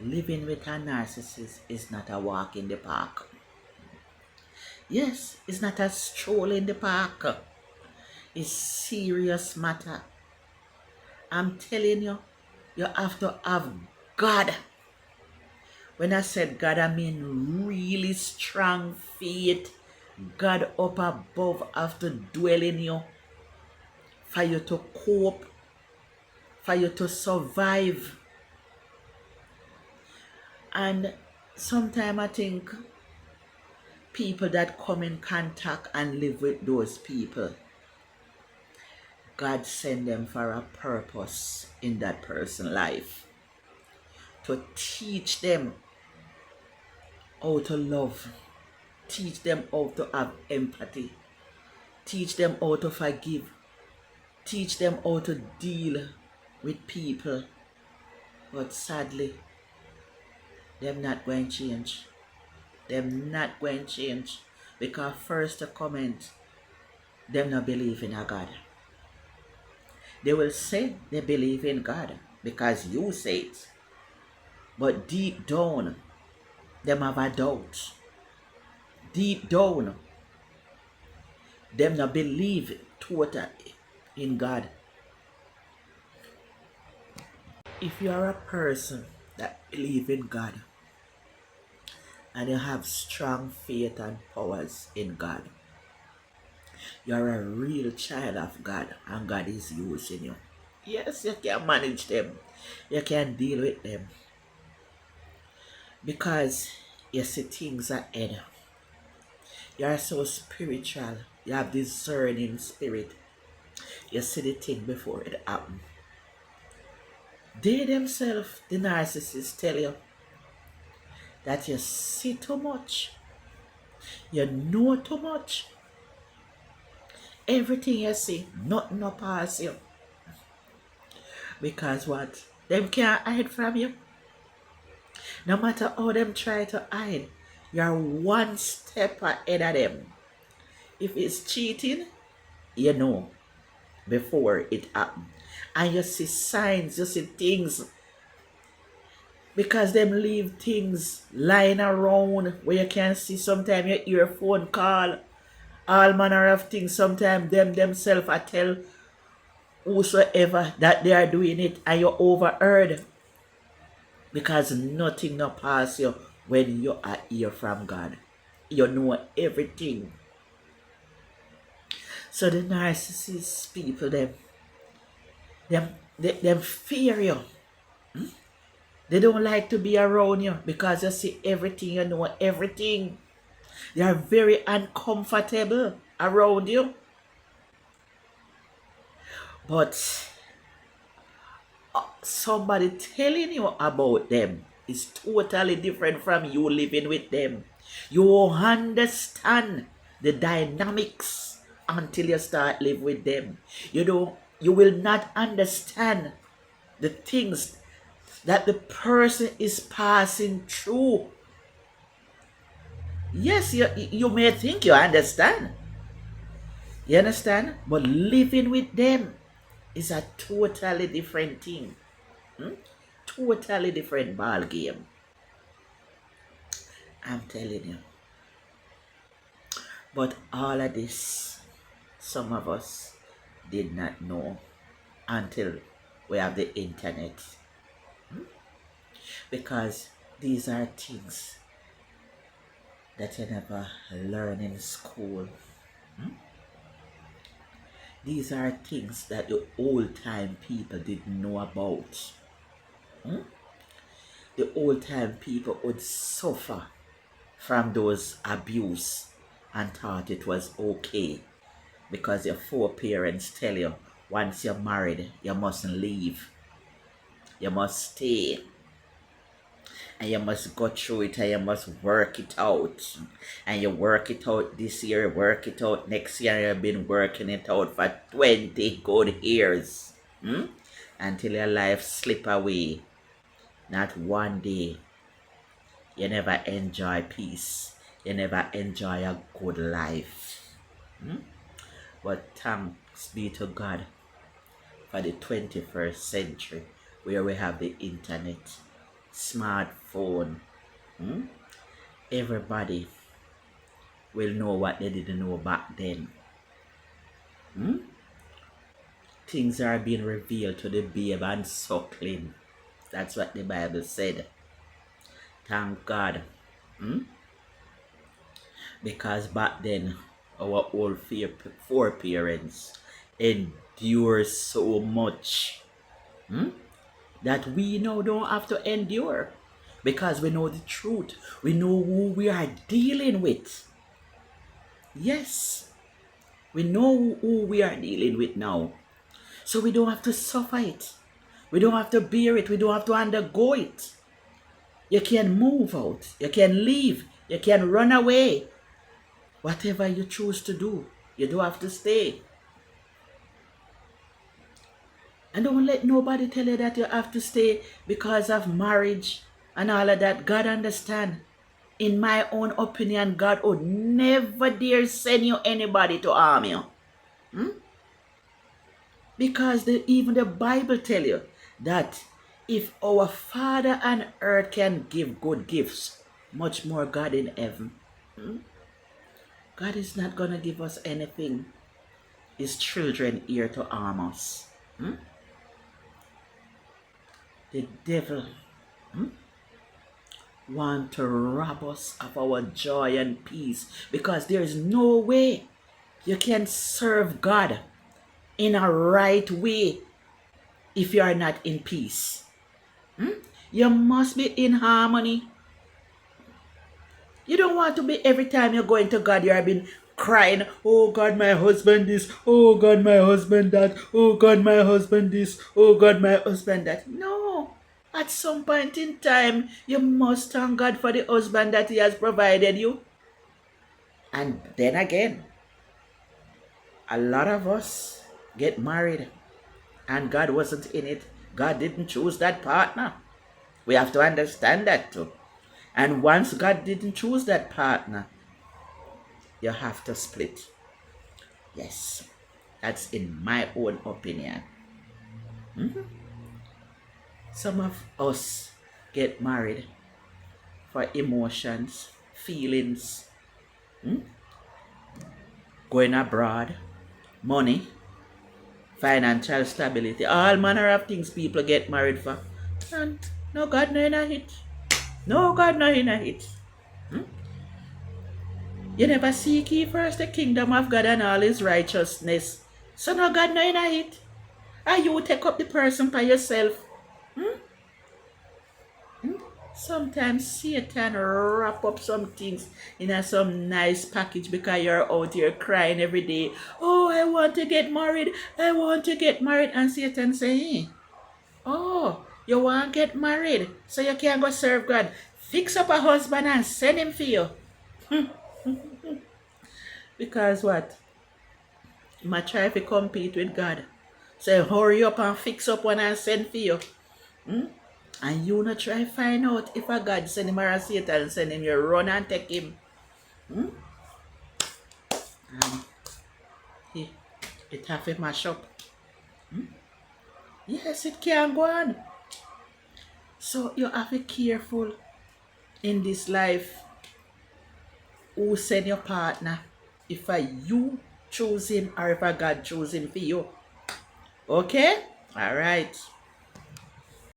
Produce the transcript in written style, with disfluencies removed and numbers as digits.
Living with a narcissist is not a walk in the park. Yes, it's not a stroll in the park. It's serious matter. I'm telling you, you have to have God. When I said God, I mean really strong faith. God up above have to dwell in you for you to cope, for you to survive. And sometimes I think people that come in contact and live with those people, God send them for a purpose in that person's life. To teach them how to love, teach them how to have empathy, teach them how to forgive, teach them how to deal with people. But sadly, them not going to change. Them not going to change. Because first to comment, them not believe in a God. They will say they believe in God because you say it. But deep down, them have a doubt. Deep down, them not believe totally in God. If you are a person that believe in God and you have strong faith and powers in God, you're a real child of God and God is using you. Yes, you can manage them. You can deal with them. Because you see things ahead. You are so spiritual. You have discerning spirit. You see the thing before it happens. They themselves, the narcissists, tell you that you see too much. You know too much. Everything you see, nothing no pass you. Because what? Them can't hide from you. No matter how them try to hide, you're one step ahead of them. If it's cheating, you know before it happens. And you see signs, you see things. Because them leave things lying around where you can see. Sometimes you hear a phone call, all manner of things. Sometimes them themselves I tell whosoever that they are doing it and you overheard. Because nothing no pass you when you are hear from God. You know everything. So the narcissist people, them fear you. They don't like to be around you because you see everything, you know everything. They are very uncomfortable around you. But somebody telling you about them is totally different from you living with them. You understand the dynamics until you start live with them. You will not understand the things that the person is passing through. Yes, you may think you understand. You understand? But living with them is a totally different thing. Hmm? Totally different ball game. I'm telling you. But all of this, some of us did not know until we have the internet. Hmm? Because these are things that you never learn in school. Hmm? These are things that the old time people didn't know about. Hmm? The old time people would suffer from those abuse and thought it was okay because your foreparents tell you once you're married you mustn't leave, you must stay, and you must go through it and you must work it out, and you work it out this year, work it out next year. You've been working it out for 20 good years, until your life slip away. Not one day you never enjoy peace, you never enjoy a good life. But thanks be to God for the 21st century where we have the internet. smartphone, everybody will know what they didn't know back then. Things are being revealed to the babe and suckling. That's what the Bible said. Thank God. Because back then, our old foreparents endure so much that we now don't have to endure. Because we know the truth. We know who we are dealing with. Yes. We know who we are dealing with now. So we don't have to suffer it. We don't have to bear it. We don't have to undergo it. You can move out. You can leave. You can run away. Whatever you choose to do, you don't have to stay. And don't let nobody tell you that you have to stay because of marriage and all of that. God understand. In my own opinion, God would never dare send you anybody to harm you. Because even the Bible tell you that if our Father on earth can give good gifts, much more God in heaven. God is not going to give us anything. His children here to harm us. The devil want to rob us of our joy and peace, because there is no way you can serve God in a right way if you are not in peace. You must be in harmony. You don't want to be every time you're going to God, you're been crying, oh God, my husband this, oh God, my husband that, oh God, my husband this, oh God, my husband that. No. At some point in time, you must thank God for the husband that He has provided you. And then again, a lot of us get married and God wasn't in it. God didn't choose that partner. We have to understand that too. And once God didn't choose that partner, you have to split. Yes, that's in my own opinion. Some of us get married for emotions, feelings, going abroad, money, financial stability, all manner of things people get married for. And no God no in a hit. No God no in a hit. You never seek ye first the kingdom of God and all His righteousness. So no God no in a hit. And you take up the person by yourself. Sometimes Satan wrap up some things in some nice package because you're out here crying every day. Oh, I want to get married. I want to get married. And Satan say, oh, you want to get married so you can go serve God. Fix up a husband and send him for you. Because what? You might try to compete with God. So hurry up and fix up one and send for you. And you not try to find out if a God send him or a Satan send him, you run and take him. And it have to mash up. Yes, it can go on. So you have to be careful in this life who send your partner. If you choose him or if a God choose him for you. Okay? Alright.